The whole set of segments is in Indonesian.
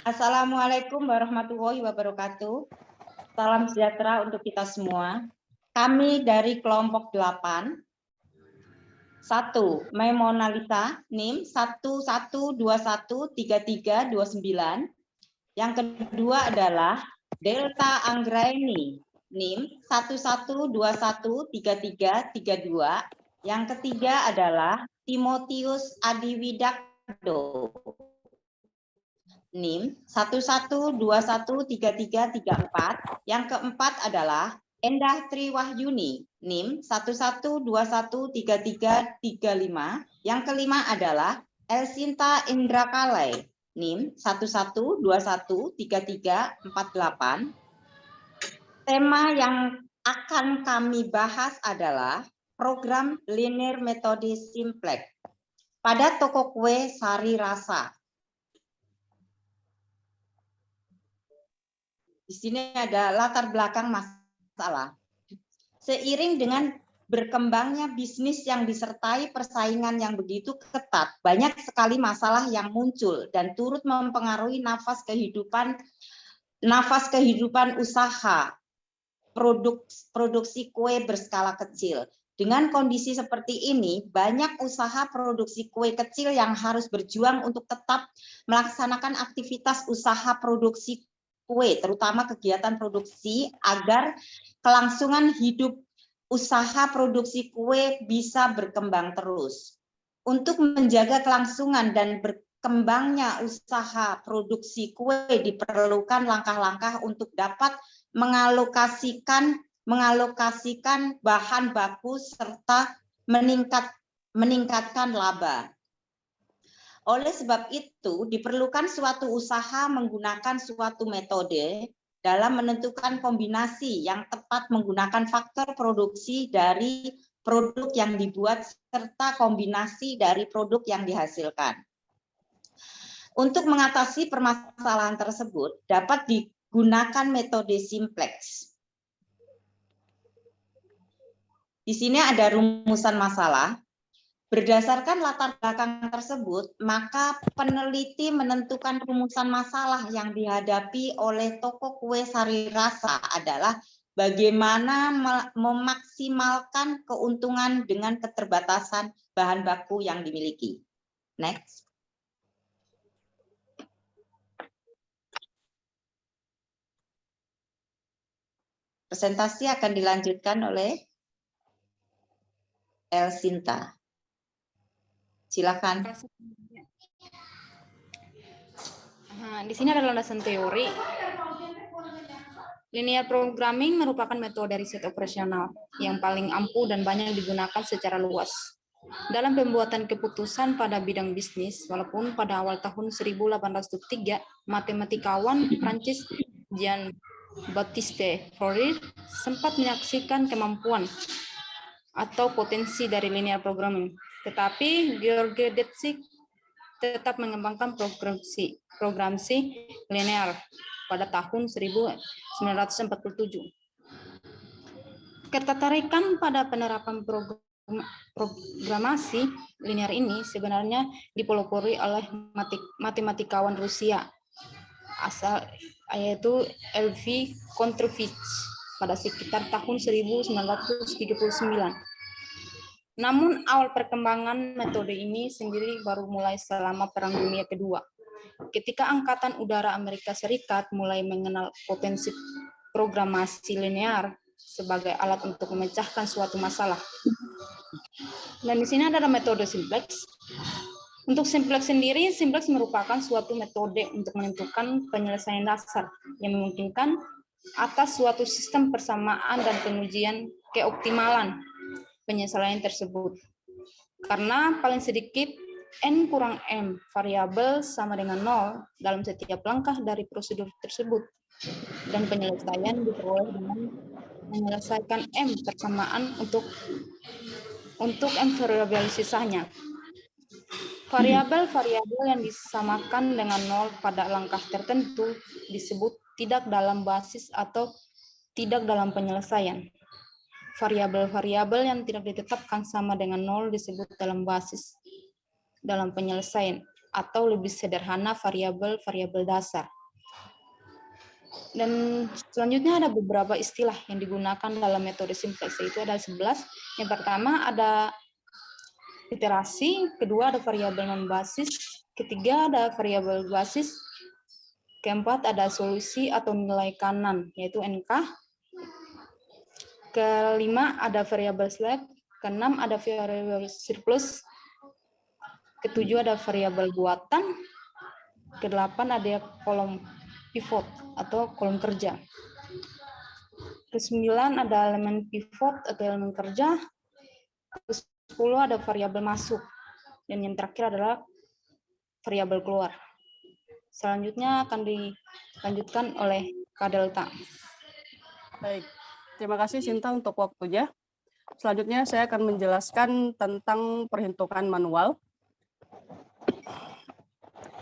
Assalamualaikum warahmatullahi wabarakatuh. Salam sejahtera untuk kita semua. Kami dari kelompok 8. 1. Mona Lisa, NIM 11213329. Yang kedua adalah Delta Anggraini, NIM 11213332. Yang ketiga adalah Timotius Adiwidakdo, NIM 11213334. Yang keempat adalah Endah Triwahyuni, NIM 11213335. Yang kelima adalah Elsinta Indrakalai, NIM 11213348. Tema yang akan kami bahas adalah program linear metode simplex pada toko kue Sari Rasa. Di sini ada latar belakang masalah. Seiring dengan berkembangnya bisnis yang disertai persaingan yang begitu ketat, banyak sekali masalah yang muncul dan turut mempengaruhi nafas kehidupan usaha produksi kue berskala kecil. Dengan kondisi seperti ini, banyak usaha produksi kue kecil yang harus berjuang untuk tetap melaksanakan aktivitas usaha produksi kue, terutama kegiatan produksi, agar kelangsungan hidup usaha produksi kue bisa berkembang terus. Untuk menjaga kelangsungan dan berkembangnya usaha produksi kue diperlukan langkah-langkah untuk dapat mengalokasikan bahan baku serta meningkatkan laba. Oleh sebab itu, diperlukan suatu usaha menggunakan suatu metode dalam menentukan kombinasi yang tepat menggunakan faktor produksi dari produk yang dibuat serta kombinasi dari produk yang dihasilkan. Untuk mengatasi permasalahan tersebut, dapat digunakan metode simplex. Di sini ada rumusan masalah. Berdasarkan latar belakang tersebut, maka peneliti menentukan rumusan masalah yang dihadapi oleh toko kue Sari Rasa adalah bagaimana memaksimalkan keuntungan dengan keterbatasan bahan baku yang dimiliki. Next. Presentasi akan dilanjutkan oleh Elsinta. Silakan. Di sini ada landasan teori. Linear programming merupakan metode riset operasional yang paling ampuh dan banyak digunakan secara luas dalam pembuatan keputusan pada bidang bisnis. Walaupun pada awal tahun 1803, matematikawan Prancis Jean-Baptiste Fourier sempat menyaksikan kemampuan atau potensi dari linear programming. Tetapi George Detzky tetap mengembangkan programasi linear pada tahun 1947. Ketertarikan pada penerapan programasi linear ini sebenarnya dipelopori oleh matematikawan Rusia yaitu L.V. Kontrafich pada sekitar tahun 1939. Namun awal perkembangan metode ini sendiri baru mulai selama Perang Dunia Kedua, ketika Angkatan Udara Amerika Serikat mulai mengenal potensi programasi linear sebagai alat untuk memecahkan suatu masalah. Dan di sini ada metode simplex. Untuk simplex sendiri, simplex merupakan suatu metode untuk menentukan penyelesaian dasar yang memungkinkan atas suatu sistem persamaan dan pengujian keoptimalan penyelesaian tersebut. Karena paling sedikit n kurang m variabel sama dengan 0 dalam setiap langkah dari prosedur tersebut, dan penyelesaian diperoleh dengan menyelesaikan m persamaan untuk m variabel sisanya. Variabel-variabel yang disamakan dengan 0 pada langkah tertentu disebut tidak dalam basis atau tidak dalam penyelesaian. Variabel-variabel yang tidak ditetapkan sama dengan 0 disebut dalam basis dalam penyelesaian, atau lebih sederhana variabel-variabel dasar. Dan selanjutnya ada beberapa istilah yang digunakan dalam metode simplex, itu ada 11. Yang pertama ada iterasi, kedua ada variabel non-basis, ketiga ada variabel basis, keempat ada solusi atau nilai kanan, yaitu NK, kelima ada variabel slack, keenam ada variabel surplus, ketujuh ada variabel buatan, kedelapan ada kolom pivot atau kolom kerja, kesembilan ada elemen pivot atau elemen kerja, ke-10 ada variabel masuk, dan yang terakhir adalah variabel keluar. Selanjutnya akan dilanjutkan oleh Kak Delta. Baik, terima kasih Sinta untuk waktunya. Selanjutnya saya akan menjelaskan tentang perhitungan manual.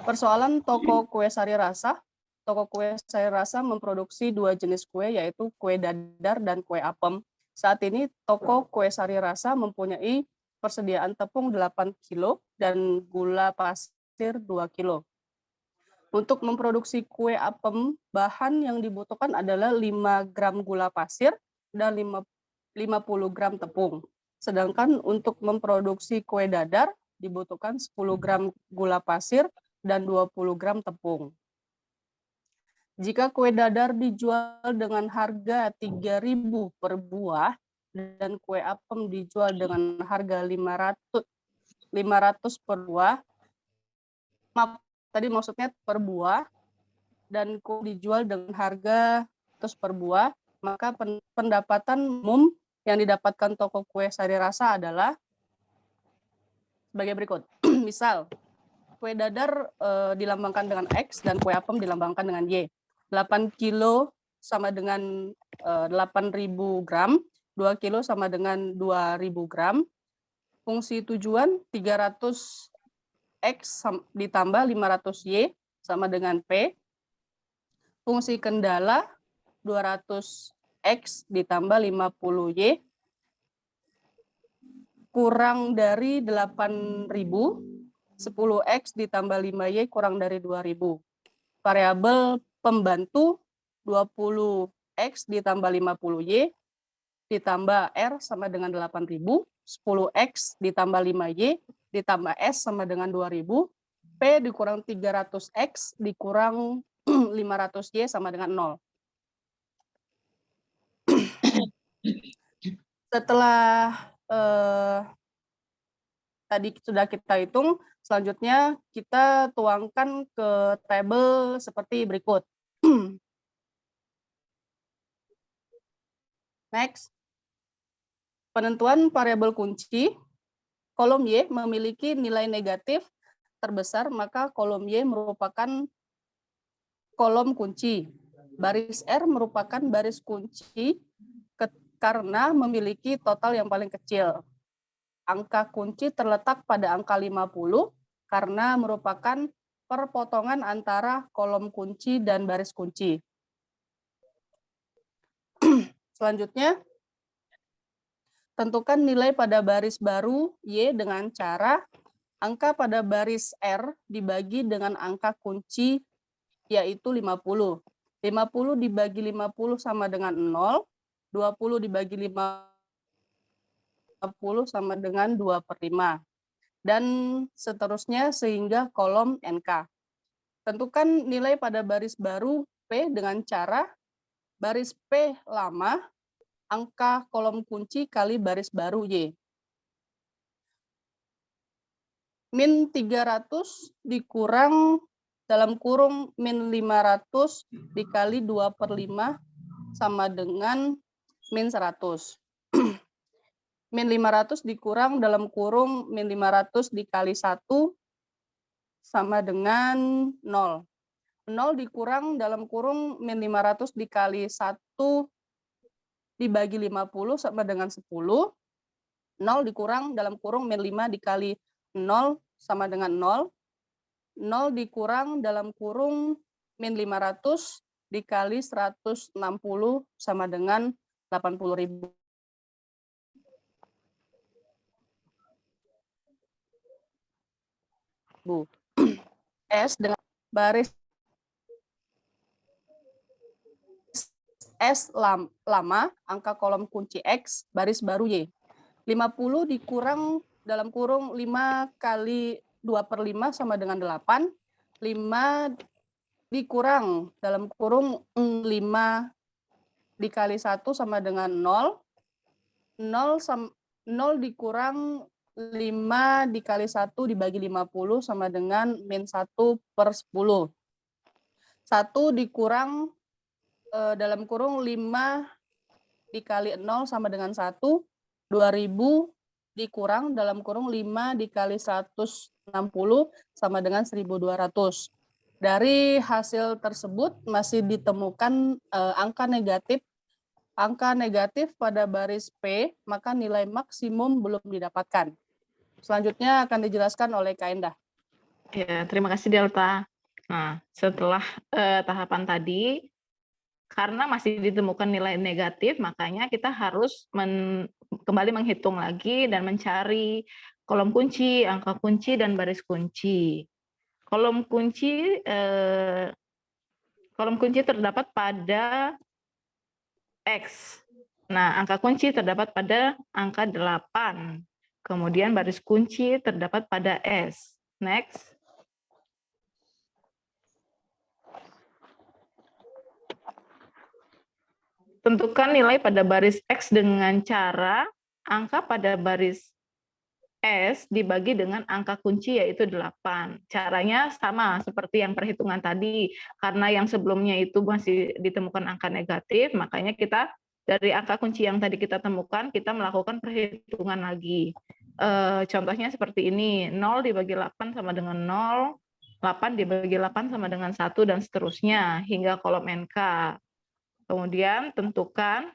Persoalan toko kue sari rasa. Toko kue sari rasa memproduksi 2 jenis kue, yaitu kue dadar dan kue apem. Saat ini toko kue sari rasa mempunyai persediaan tepung 8 kilo dan gula pasir 2 kilo. Untuk memproduksi kue apem, bahan yang dibutuhkan adalah 5 gram gula pasir dan 50 gram tepung. Sedangkan untuk memproduksi kue dadar, dibutuhkan 10 gram gula pasir dan 20 gram tepung. Jika kue dadar dijual dengan harga 3.000 per buah dan kue apem dijual dengan harga 500 per buah, maaf, tadi maksudnya per buah, dan kue dijual dengan harga 100 per buah, maka pendapatan umum yang didapatkan toko kue sari rasa adalah sebagai berikut. Misal, kue dadar dilambangkan dengan X dan kue apem dilambangkan dengan Y. 8 kilo sama dengan 8.000 gram, 2 kilo sama dengan 2.000 gram. Fungsi tujuan 300 X ditambah 500 Y sama dengan P. Fungsi kendala 200 X ditambah 50 Y kurang dari 8.000, 10 X ditambah 5 Y kurang dari 2.000. Variabel pembantu 20 X ditambah 50 Y ditambah R sama dengan 8.000, 10 X ditambah 5 Y ditambah S sama dengan 2.000, P dikurang 300 X dikurang 500 Y sama dengan 0. Setelah tadi sudah kita hitung, selanjutnya kita tuangkan ke tabel seperti berikut. Next. Penentuan variabel kunci. Kolom Y memiliki nilai negatif terbesar, maka kolom Y merupakan kolom kunci. Baris R merupakan baris kunci karena memiliki total yang paling kecil. Angka kunci terletak pada angka 50 karena merupakan perpotongan antara kolom kunci dan baris kunci. Selanjutnya, tentukan nilai pada baris baru Y dengan cara angka pada baris R dibagi dengan angka kunci, yaitu 50. 50 dibagi 50 sama dengan 0, 20 dibagi 50 sama dengan 2/5. Dan seterusnya sehingga kolom NK. Tentukan nilai pada baris baru P dengan cara baris P lama, angka kolom kunci kali baris baru Y. Min 300 dikurang dalam kurung min 500 dikali 2/5 sama dengan min 100. Min 500 dikurang dalam kurung min 500 dikali 1 sama dengan 0. 0 dikurang dalam kurung min 500 dikali 1 dibagi 50 sama dengan 10. 0 dikurang dalam kurung min 5 dikali 0 sama dengan 0. 0 dikurang dalam kurung min 500 dikali 160 sama dengan 80.000. S dengan baris S lama, angka kolom kunci X, baris baru Y. 50 dikurang dalam kurung 5 kali 2/5 sama dengan 8. 5 dikurang dalam kurung 5 dikali 1 sama dengan 0. 0 dikurang 5 dikali 1 dibagi 50 sama dengan min 1/10. 1 dikurang dalam kurung 5 dikali 0 sama dengan 1. 2000 dikurang dalam kurung 5 dikali 160 sama dengan 1200. Dari hasil tersebut masih ditemukan angka negatif pada baris P, maka nilai maksimum belum didapatkan. Selanjutnya akan dijelaskan oleh Kak Endah. Ya, terima kasih Delta. Nah, setelah tahapan tadi, karena masih ditemukan nilai negatif, makanya kita harus kembali menghitung lagi dan mencari kolom kunci, angka kunci, dan baris kunci. Kolom kunci terdapat pada X. Nah, angka kunci terdapat pada angka 8. Kemudian baris kunci terdapat pada S. Next. Tentukan nilai pada baris X dengan cara angka pada baris S dibagi dengan angka kunci yaitu 8. Caranya sama seperti yang perhitungan tadi. Karena yang sebelumnya itu masih ditemukan angka negatif, makanya kita dari angka kunci yang tadi kita temukan, kita melakukan perhitungan lagi. Contohnya seperti ini, 0 dibagi 8 sama dengan 0, 8 dibagi 8 sama dengan 1, dan seterusnya, hingga kolom NK. Kemudian tentukan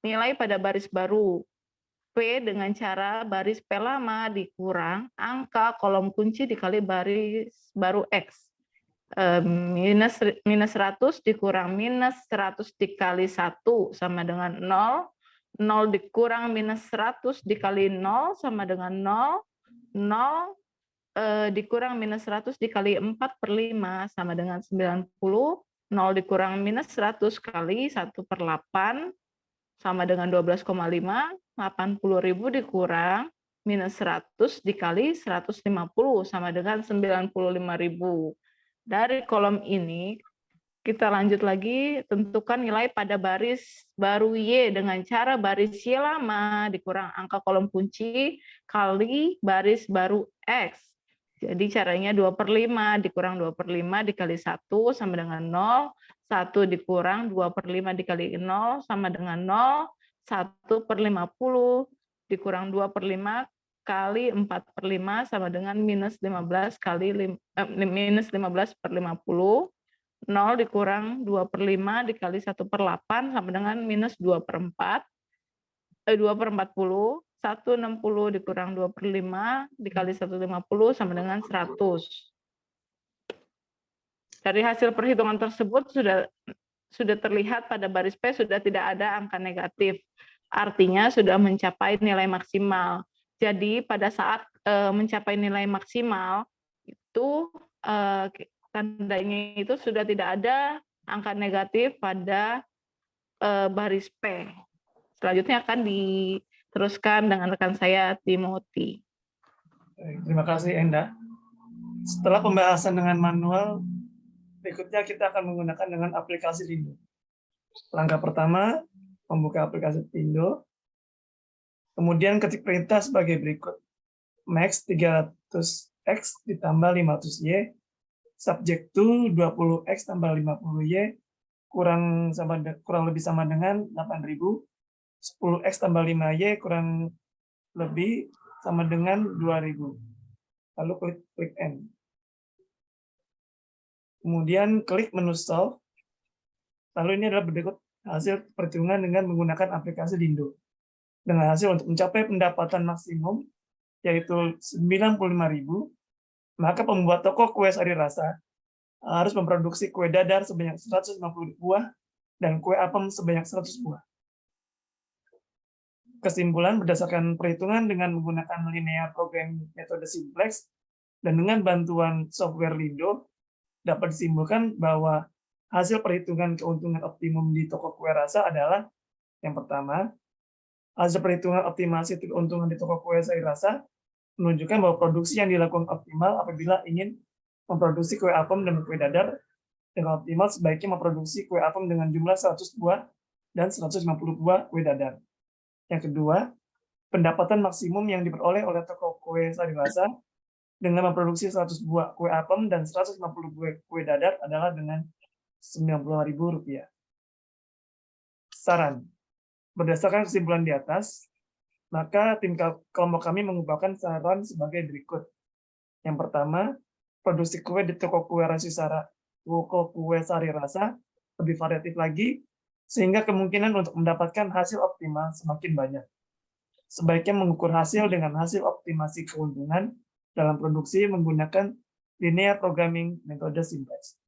nilai pada baris baru P dengan cara baris P lama dikurang angka kolom kunci dikali baris baru X. Minus 100 dikurang minus 100 dikali 1 sama dengan 0. 0 dikurang minus 100 dikali 0 sama dengan 0. 0 dikurang minus 100 dikali 4/5 sama dengan 90. 0 dikurang minus 100 kali 1/8 sama dengan 12,5. 80.000 dikurang minus 100 dikali 150 sama dengan 95.000. Dari kolom ini, kita lanjut lagi, tentukan nilai pada baris baru Y dengan cara baris Y lama dikurang angka kolom kunci kali baris baru X. Jadi caranya 2/5 dikurang 2/5 dikali 1 sama dengan 0. 1 dikurang 2/5 dikali 0 sama dengan 0. 1/50 dikurang 2/5 kali 4/5 sama dengan minus 15 kali minus 15/50. 0 dikurang 2/5 dikali 1/8 sama dengan minus 2/4. 2/40. 160 dikurang 2/5 dikali 150 sama dengan 100. Dari hasil perhitungan tersebut sudah terlihat pada baris P sudah tidak ada angka negatif. Artinya sudah mencapai nilai maksimal. Jadi pada saat mencapai nilai maksimal itu tandanya itu sudah tidak ada angka negatif pada baris P. Selanjutnya akan diteruskan dengan rekan saya, Timothy. Terima kasih, Endah. Setelah pembahasan dengan manual, berikutnya kita akan menggunakan dengan aplikasi Lindo. Langkah pertama, membuka aplikasi Lindo. Kemudian ketik perintah sebagai berikut. Max 300X ditambah 500Y, subject to 20X tambah 50Y, kurang lebih sama dengan 8.000. 10X tambah 5Y kurang lebih sama dengan 2.000. Lalu klik N. Kemudian klik menu solve. Lalu ini adalah berikut hasil perhitungan dengan menggunakan aplikasi Lindo. Dengan hasil untuk mencapai pendapatan maksimum, yaitu 95.000, maka pembuat toko kue Sari Rasa harus memproduksi kue dadar sebanyak 150 buah dan kue apem sebanyak 100 buah. Kesimpulan berdasarkan perhitungan dengan menggunakan linear programming metode simplex dan dengan bantuan software Lindo, dapat disimpulkan bahwa hasil perhitungan keuntungan optimum di toko kue rasa adalah yang pertama, hasil perhitungan optimasi keuntungan di toko kue sari rasa menunjukkan bahwa produksi yang dilakukan optimal apabila ingin memproduksi kue apem dan kue dadar dengan optimal sebaiknya memproduksi kue apem dengan jumlah 100 buah dan 150 buah kue dadar. Yang kedua, pendapatan maksimum yang diperoleh oleh toko kue sari rasa dengan memproduksi 100 buah kue apem dan 150 buah kue dadar adalah dengan Rp95.000. Saran, berdasarkan kesimpulan di atas, maka tim kelompok kami mengupayakan saran sebagai berikut. Yang pertama, produksi kue di toko kue sari rasa lebih variatif lagi, sehingga kemungkinan untuk mendapatkan hasil optimal semakin banyak. Sebaiknya mengukur hasil dengan hasil optimasi keuntungan dalam produksi menggunakan linear programming metode simplex.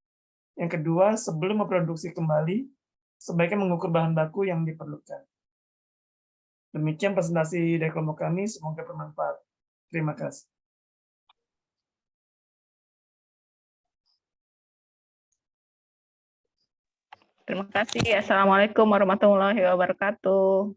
Yang kedua, sebelum memproduksi kembali, sebaiknya mengukur bahan baku yang diperlukan. Demikian presentasi dari kelompok kami, semoga bermanfaat. Terima kasih. Terima kasih. Assalamualaikum warahmatullahi wabarakatuh.